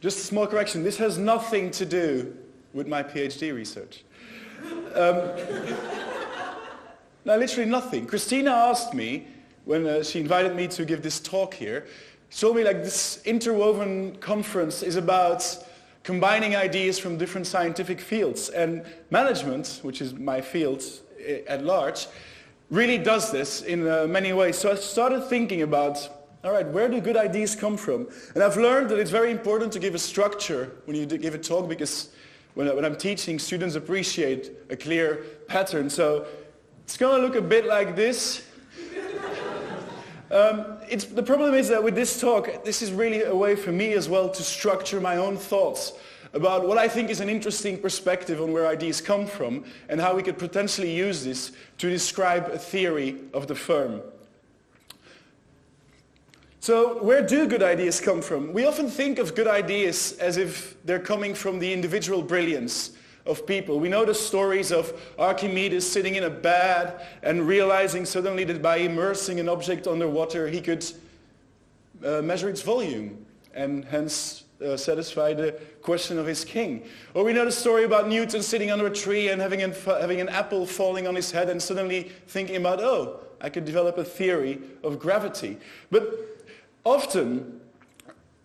Just a small correction, this has nothing to do with my PhD research. No, literally nothing. Christina asked me, when she invited me to give this talk here, she told me like this Interwoven conference is about combining ideas from different scientific fields. And management, which is my field at large, really does this in many ways. So I started thinking about, all right, where do good ideas come from? And I've learned that it's very important to give a structure when you give a talk, because when I'm teaching, students appreciate a clear pattern. So it's going to look a bit like this. The problem is that with this talk, this is really a way for me as well to structure my own thoughts about what I think is an interesting perspective on where ideas come from and how we could potentially use this to describe a theory of the firm. So where do good ideas come from? We often think of good ideas as if they're coming from the individual brilliance of people. We know the stories of Archimedes sitting in a bath and realizing suddenly that by immersing an object underwater he could measure its volume and hence satisfy the question of his king. Or we know the story about Newton sitting under a tree and having an apple falling on his head and suddenly thinking about, oh, I could develop a theory of gravity. But often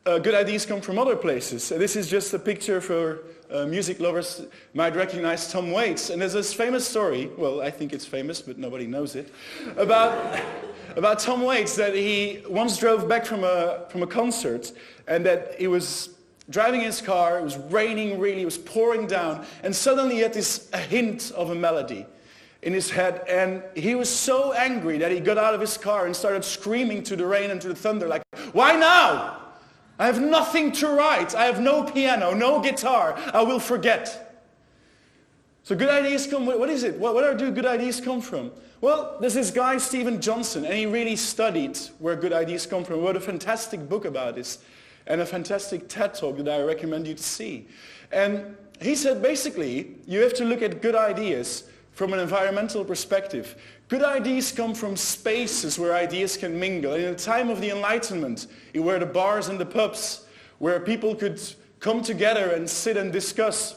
good ideas come from other places. This is just a picture for music lovers might recognize Tom Waits. And there's this famous story, well, I think it's famous, but nobody knows it, about Tom Waits, that he once drove back from a concert and that he was driving his car, it was raining really, it was pouring down, and suddenly he had a hint of a melody in his head, and he was so angry that he got out of his car and started screaming to the rain and to the thunder like, "Why now? I have nothing to write. I have no piano, no guitar. I will forget." So good ideas come, what is it? Where do good ideas come from? Well, there's this guy, Stephen Johnson, and he really studied where good ideas come from. He wrote a fantastic book about this and a fantastic TED Talk that I recommend you to see. And he said basically, you have to look at good ideas from an environmental perspective. Good ideas come from spaces where ideas can mingle. In the time of the Enlightenment, you were the bars and the pubs where people could come together and sit and discuss.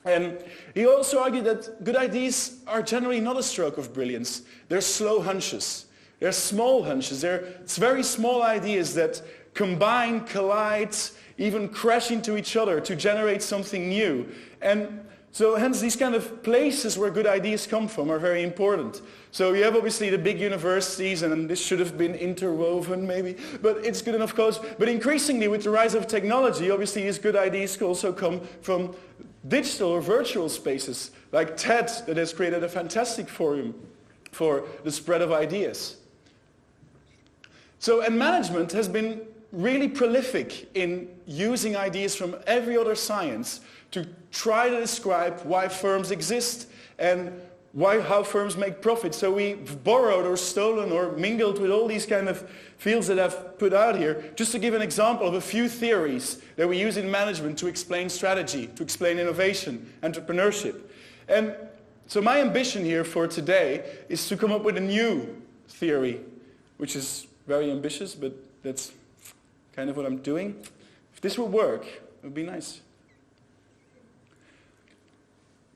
And he also argued that good ideas are generally not a stroke of brilliance. They're slow hunches. They're small hunches. It's very small ideas that combine, collide, even crash into each other to generate something new. And so hence these kind of places where good ideas come from are very important. So you have obviously the big universities, and this should have been interwoven maybe, but it's good enough cause. But increasingly with the rise of technology, obviously these good ideas can also come from digital or virtual spaces like TED, that has created a fantastic forum for the spread of ideas. So, and management has been really prolific in using ideas from every other science to try to describe why firms exist and how firms make profit. So we've borrowed or stolen or mingled with all these kind of fields that I've put out here, just to give an example of a few theories that we use in management to explain strategy, to explain innovation, entrepreneurship. And so my ambition here for today is to come up with a new theory, which is very ambitious, but that's kind of what I'm doing. If this would work, it would be nice.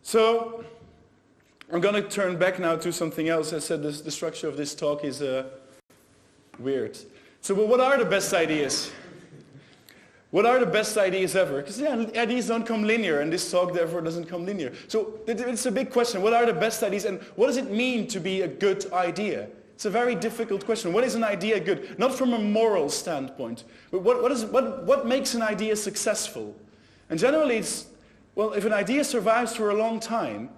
So I'm going to turn back now to something else. I said the structure of this talk is weird. So what are the best ideas? What are the best ideas ever? Because ideas don't come linear, and this talk therefore doesn't come linear. So it's a big question. What are the best ideas, and what does it mean to be a good idea? It's a very difficult question. What is an idea good? Not from a moral standpoint, but what makes an idea successful? And generally it's, well, if an idea survives for a long time,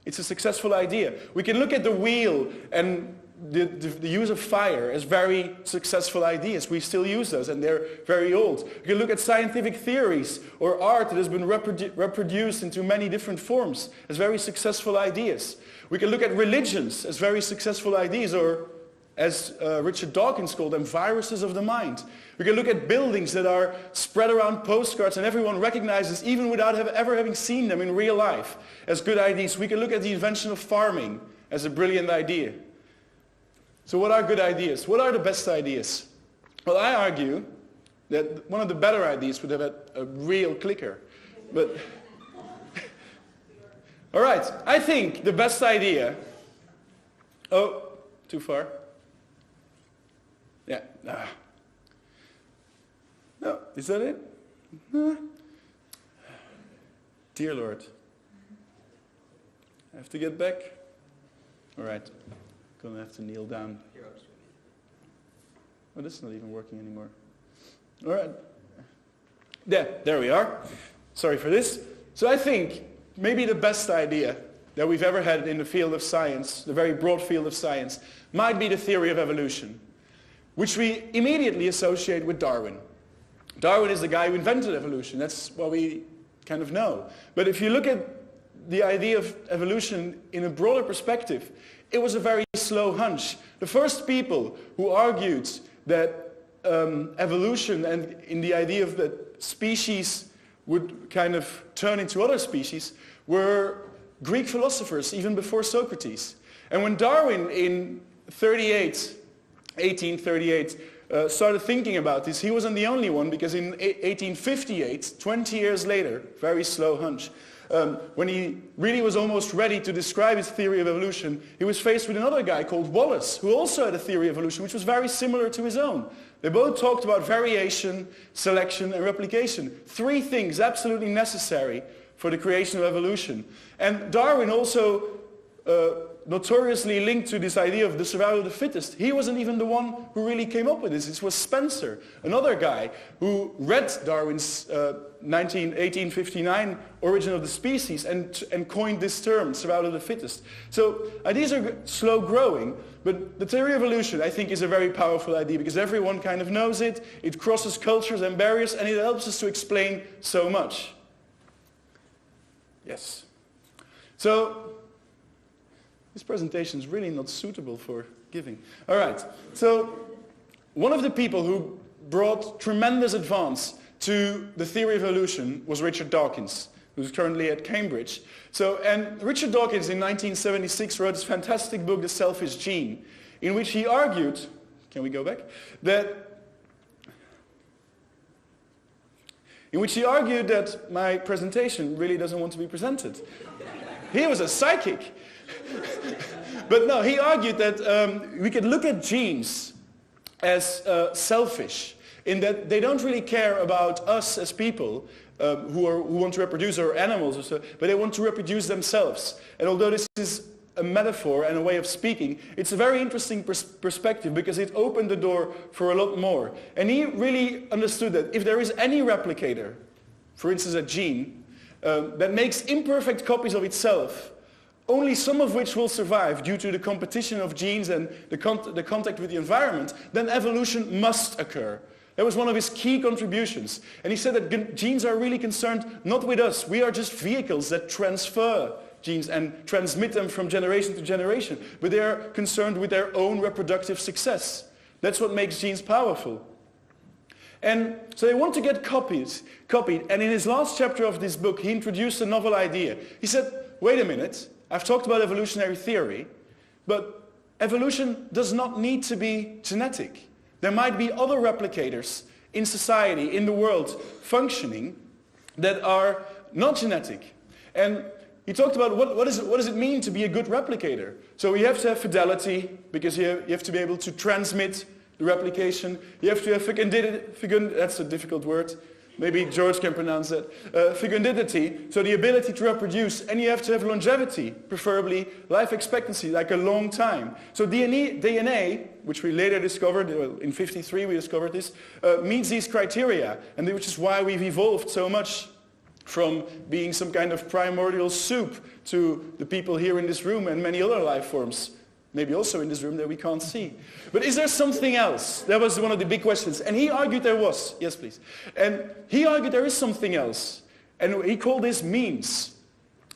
it's a successful idea. We can look at the wheel and the use of fire as very successful ideas. We still use those, and they're very old. We can look at scientific theories or art that has been reproduced into many different forms as very successful ideas. We can look at religions as very successful ideas, or as Richard Dawkins called them, viruses of the mind. We can look at buildings that are spread around postcards and everyone recognizes, even without ever having seen them in real life, as good ideas. We can look at the invention of farming as a brilliant idea. So what are good ideas? What are the best ideas? Well, I argue That one of the better ideas would have had a real clicker. But all right, I think the best idea... Oh, too far. Yeah. No, is that it? Dear Lord. I have to get back. All right. Gonna have to kneel down. Oh, this is not even working anymore. All right. There we are. Sorry for this. So I think maybe the best idea that we've ever had in the field of science, the very broad field of science, might be the theory of evolution, which we immediately associate with Darwin. Darwin is the guy who invented evolution. That's what we kind of know. But if you look at the idea of evolution in a broader perspective, it was a very slow hunch. The first people who argued that evolution and in the idea of that species would kind of turn into other species were Greek philosophers, even before Socrates. And when Darwin in 1838, started thinking about this, he wasn't the only one, because in 1858, 20 years later, very slow hunch, when he really was almost ready to describe his theory of evolution, he was faced with another guy called Wallace, who also had a theory of evolution, which was very similar to his own. They both talked about variation, selection, and replication. Three things absolutely necessary for the creation of evolution. And Darwin also notoriously linked to this idea of the survival of the fittest. He wasn't even the one who really came up with this. This was Spencer, another guy who read Darwin's 1859 Origin of the Species and coined this term, survival of the fittest. So ideas are slow growing, but the theory of evolution, I think, is a very powerful idea because everyone kind of knows it. It crosses cultures and barriers, and it helps us to explain so much. Yes. So this presentation is really not suitable for giving. All right. So one of the people who brought tremendous advance to the theory of evolution was Richard Dawkins, who's currently at Cambridge. And Richard Dawkins in 1976 wrote this fantastic book, The Selfish Gene, in which he argued, can we go back, in which he argued that my presentation really doesn't want to be presented. He was a psychic. But no, he argued that we could look at genes as selfish, in that they don't really care about us as people who want to reproduce, or animals or so, but they want to reproduce themselves. And although this is a metaphor and a way of speaking, it's a very interesting perspective because it opened the door for a lot more. And he really understood that if there is any replicator, for instance a gene, that makes imperfect copies of itself, only some of which will survive due to the competition of genes and the contact with the environment, then evolution must occur. That was one of his key contributions. And he said that genes are really concerned not with us. We are just vehicles that transfer genes and transmit them from generation to generation. But they are concerned with their own reproductive success. That's what makes genes powerful. And so they want to get copied. And in his last chapter of this book, he introduced a novel idea. He said, wait a minute, I've talked about evolutionary theory, but evolution does not need to be genetic. There might be other replicators in society, in the world, functioning that are not genetic. And he talked about what does it mean to be a good replicator. So you have to have fidelity, because you have to be able to transmit the replication. You have to have fecundity, that's a difficult word. Maybe George can pronounce that. Fecundity, so the ability to reproduce. And you have to have longevity, preferably life expectancy, like a long time. So DNA, which we later discovered, in 1953 we discovered this, meets these criteria. And which is why we've evolved so much from being some kind of primordial soup to the people here in this room and many other life forms. Maybe also in this room that we can't see. But is there something else? That was one of the big questions. And he argued there was. Yes, please. And he argued there is something else. And he called this memes.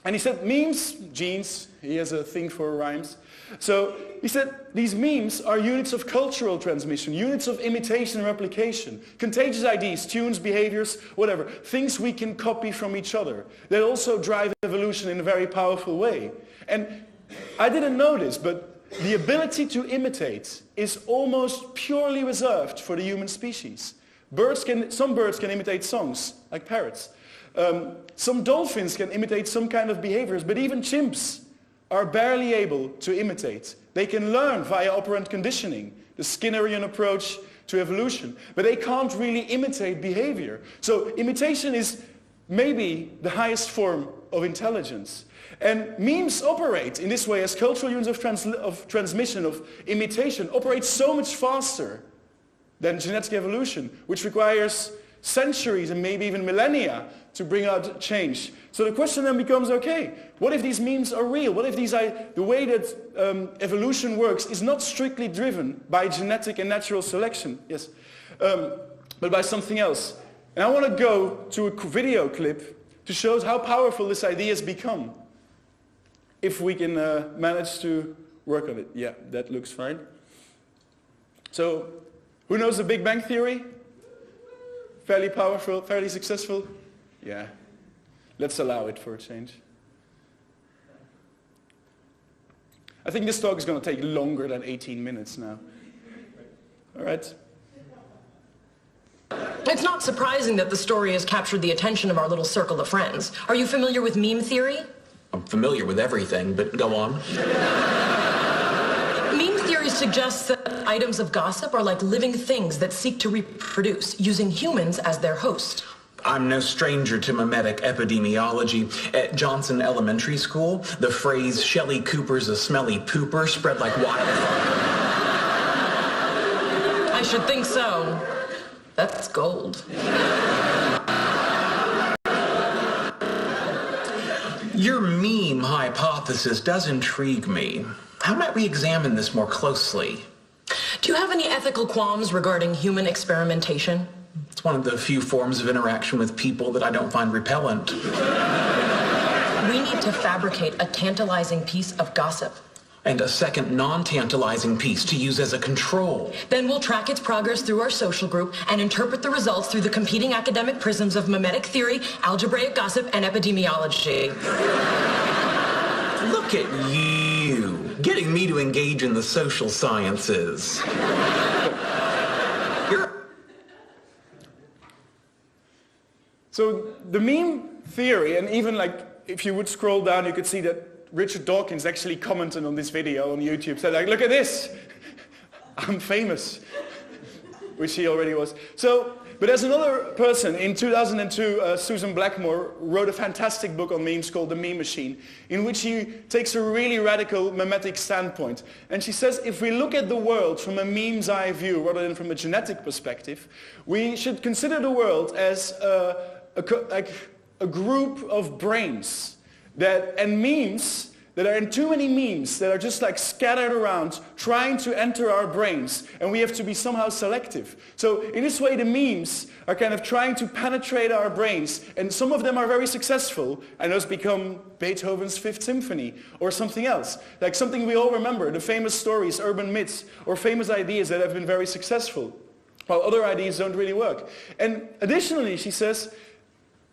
And he said memes, genes, he has a thing for rhymes. So he said these memes are units of cultural transmission, units of imitation and replication, contagious ideas, tunes, behaviors, whatever, things we can copy from each other that also drive evolution in a very powerful way. And I didn't know this, but the ability to imitate is almost purely reserved for the human species. Some birds can imitate songs, like parrots. Some dolphins can imitate some kind of behaviors, but even chimps are barely able to imitate. They can learn via operant conditioning, the Skinnerian approach to evolution, but they can't really imitate behavior. So imitation is maybe the highest form of intelligence. And memes operate in this way as cultural units of transmission, of imitation, operate so much faster than genetic evolution, which requires centuries and maybe even millennia to bring out change. So the question then becomes, okay, what if these memes are real? What if the way that evolution works is not strictly driven by genetic and natural selection, yes, but by something else? And I want to go to a video clip to show how powerful this idea has become. If we can manage to work on it. Yeah, that looks fine. So, who knows the Big Bang Theory? Fairly powerful, fairly successful? Yeah. Let's allow it for a change. I think this talk is going to take longer than 18 minutes now. All right. It's not surprising that the story has captured the attention of our little circle of friends. Are you familiar with meme theory? I'm familiar with everything, but go on. Meme theory suggests that items of gossip are like living things that seek to reproduce, using humans as their host. I'm no stranger to mimetic epidemiology. At Johnson Elementary School, the phrase "Shelley Cooper's a smelly pooper" spread like wildfire. I should think so. That's gold. Your meme hypothesis does intrigue me. How might we examine this more closely? Do you have any ethical qualms regarding human experimentation? It's one of the few forms of interaction with people that I don't find repellent. We need to fabricate a tantalizing piece of gossip. And a second non-tantalizing piece to use as a control. Then we'll track its progress through our social group and interpret the results through the competing academic prisms of mimetic theory, algebraic gossip, and epidemiology. Look at you, getting me to engage in the social sciences. So the meme theory, and even like if you would scroll down, you could see that Richard Dawkins actually commented on this video on YouTube, said like, look at this, I'm famous, which he already was. So, but there's another person, in 2002, Susan Blackmore wrote a fantastic book on memes called The Meme Machine, in which she takes a really radical mimetic standpoint. And she says if we look at the world from a meme's eye view rather than from a genetic perspective, we should consider the world as a group of brains. And memes that are in too many memes that are just like scattered around trying to enter our brains, and we have to be somehow selective. So in this way the memes are kind of trying to penetrate our brains, and some of them are very successful and those become Beethoven's Fifth Symphony or something else, like something we all remember, the famous stories, urban myths, or famous ideas that have been very successful, while other ideas don't really work. And additionally, she says,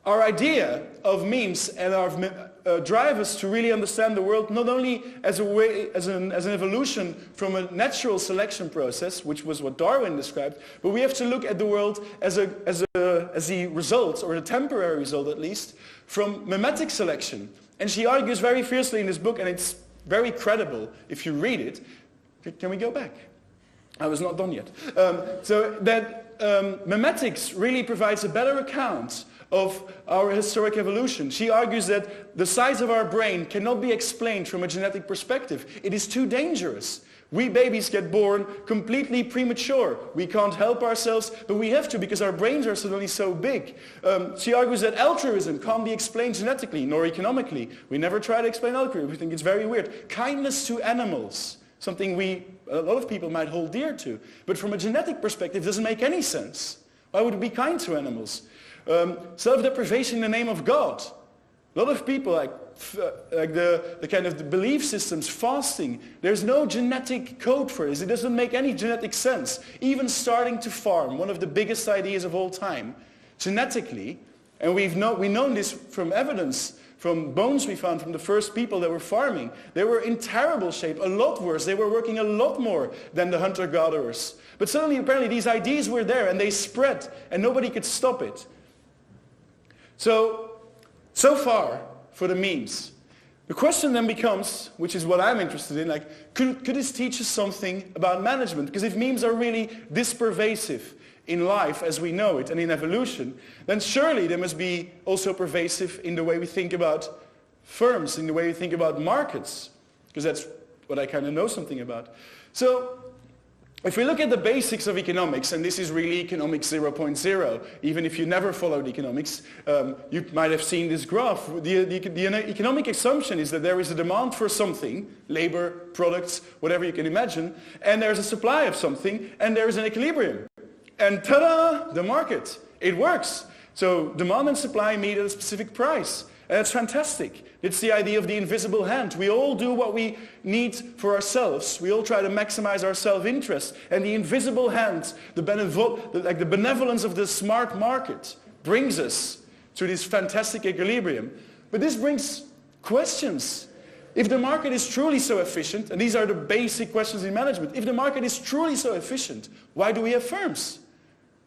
our idea of memes and our drive us to really understand the world not only as an evolution from a natural selection process, which was what Darwin described, but we have to look at the world as the result, or a temporary result at least, from mimetic selection. And she argues very fiercely in this book, and it's very credible if you read it. Can we go back? I was not done yet. So that mimetics really provides a better account of our historic evolution. She argues that the size of our brain cannot be explained from a genetic perspective. It is too dangerous. We babies get born completely premature. We can't help ourselves, but we have to because our brains are suddenly so big. She argues that altruism can't be explained genetically nor economically. We never try to explain altruism. We think it's very weird. Kindness to animals, something a lot of people might hold dear to, but from a genetic perspective doesn't make any sense. Why would we be kind to animals? Self-deprivation in the name of God. A lot of people, like the kind of the belief systems, fasting, there's no genetic code for this. It doesn't make any genetic sense. Even starting to farm, one of the biggest ideas of all time, genetically, and we've known this from evidence from bones we found from the first people that were farming. They were in terrible shape, a lot worse. They were working a lot more than the hunter-gatherers. But suddenly, apparently, these ideas were there and they spread and nobody could stop it. So far for the memes. The question then becomes, which is what I'm interested in, like, could this teach us something about management? Because if memes are really this pervasive in life as we know it and in evolution, then surely they must be also pervasive in the way we think about firms, in the way we think about markets, because that's what I kind of know something about. So if we look at the basics of economics, and this is really economics 0.0, even if you never followed economics, you might have seen this graph. The economic assumption is that there is a demand for something, labor, products, whatever you can imagine, and there's a supply of something, and there is an equilibrium. And ta-da, the market. It works. So demand and supply meet at a specific price. And that's fantastic. It's the idea of the invisible hand. We all do what we need for ourselves. We all try to maximize our self-interest. And the invisible hand, the benevolence of the smart market, brings us to this fantastic equilibrium. But this brings questions. If the market is truly so efficient, and these are the basic questions in management, if the market is truly so efficient, why do we have firms?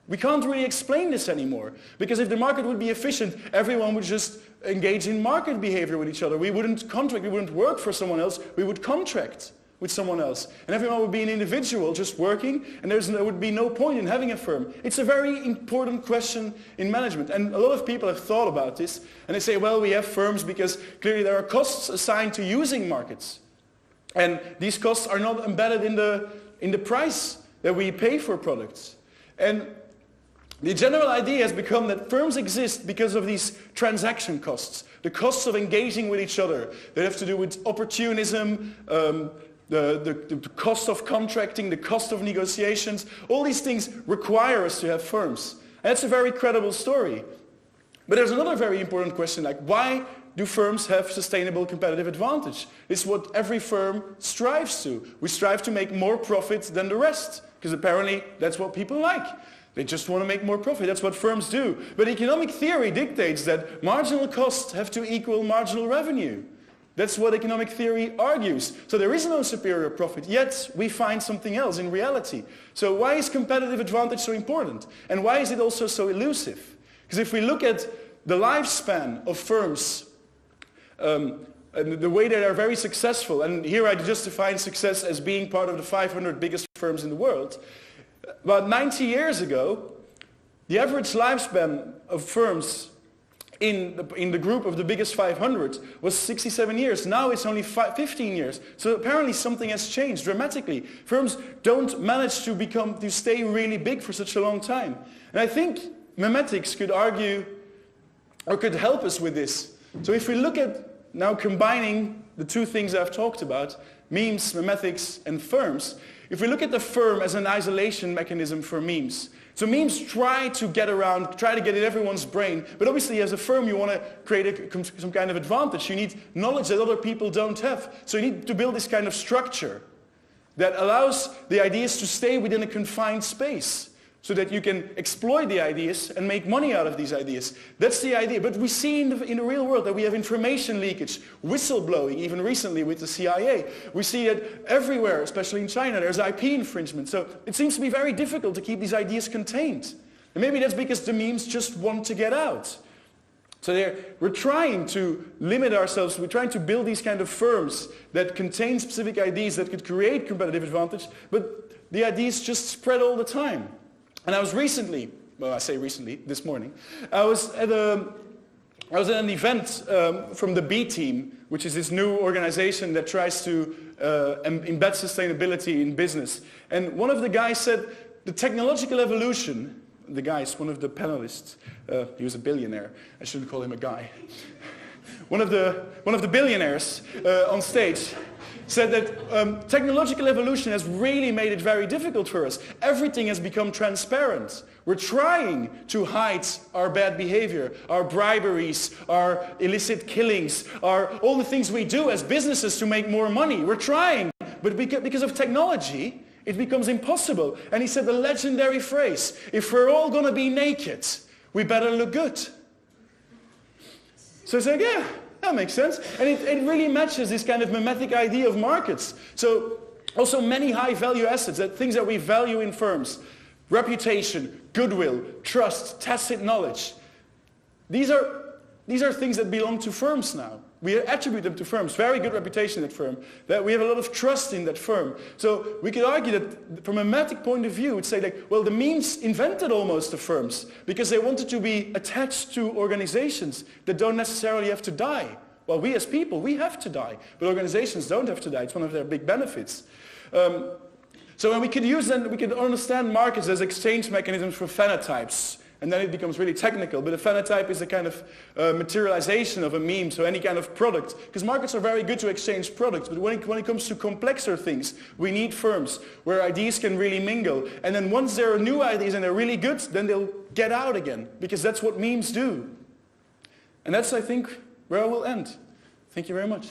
We can't really explain this anymore. Because if the market would be efficient, everyone would just engage in market behavior with each other. We wouldn't contract, we wouldn't work for someone else, we would contract with someone else. And everyone would be an individual just working, and there would be no point in having a firm. It's a very important question in management. And a lot of people have thought about this, and they say, well, we have firms because clearly there are costs assigned to using markets. And these costs are not embedded in the price that we pay for products. And the general idea has become that firms exist because of these transaction costs, the costs of engaging with each other. They have to do with opportunism, the cost of contracting, the cost of negotiations. All these things require us to have firms. And that's a very credible story. But there's another very important question, like why do firms have sustainable competitive advantage? It's what every firm strives to. We strive to make more profit than the rest, because apparently that's what people like. They just want to make more profit. That's what firms do. But economic theory dictates that marginal costs have to equal marginal revenue. That's what economic theory argues. So there is no superior profit, yet we find something else in reality. So why is competitive advantage so important? And why is it also so elusive? Because if we look at the lifespan of firms, and the way they are very successful, and here I just define success as being part of the 500 biggest firms in the world, about 90 years ago, the average lifespan of firms in the group of the biggest 500 was 67 years. Now it's only 15 years. So apparently something has changed dramatically. Firms don't manage to stay really big for such a long time. And I think memetics could argue or could help us with this. So if we look at now combining the two things I've talked about, memes, memetics, and firms, if we look at the firm as an isolation mechanism for memes, so memes try to get in everyone's brain, but obviously as a firm you want to create some kind of advantage. You need knowledge that other people don't have. So you need to build this kind of structure that allows the ideas to stay within a confined space, so that you can exploit the ideas and make money out of these ideas. That's the idea. But we see in the real world that we have information leakage, whistleblowing, even recently with the CIA. We see it everywhere, especially in China. There's IP infringement. So it seems to be very difficult to keep these ideas contained. And maybe that's because the memes just want to get out. So we're trying to limit ourselves. We're trying to build these kind of firms that contain specific ideas that could create competitive advantage, but the ideas just spread all the time. And I was recently, well I say recently, this morning, I was at an event from the B Team, which is this new organization that tries to embed sustainability in business. And one of the guys said, the technological evolution, the guy is one of the panelists, he was a billionaire, I shouldn't call him a guy. One of the billionaires on stage said that technological evolution has really made it very difficult for us. Everything has become transparent. We're trying to hide our bad behavior, our briberies, our illicit killings, all the things we do as businesses to make more money. We're trying, but because of technology, it becomes impossible. And he said the legendary phrase, if we're all going to be naked, we better look good. So I said, yeah, that makes sense. And it really matches this kind of mimetic idea of markets. So also many high-value assets, things that we value in firms. Reputation, goodwill, trust, tacit knowledge. These are things that belong to firms now. We attribute them to firms. Very good reputation at firm. That we have a lot of trust in that firm. So we could argue that from a mimetic point of view, we'd say like, well, the memes invented almost the firms because they wanted to be attached to organizations that don't necessarily have to die. Well, we as people, we have to die. But organizations don't have to die. It's one of their big benefits. So when we could use them, we could understand markets as exchange mechanisms for phenotypes. And then it becomes really technical. But a phenotype is a kind of materialization of a meme, so any kind of product. Because markets are very good to exchange products, but when it comes to complexer things, we need firms where ideas can really mingle. And then once there are new ideas and they're really good, then they'll get out again, because that's what memes do. And that's, I think, where I will end. Thank you very much.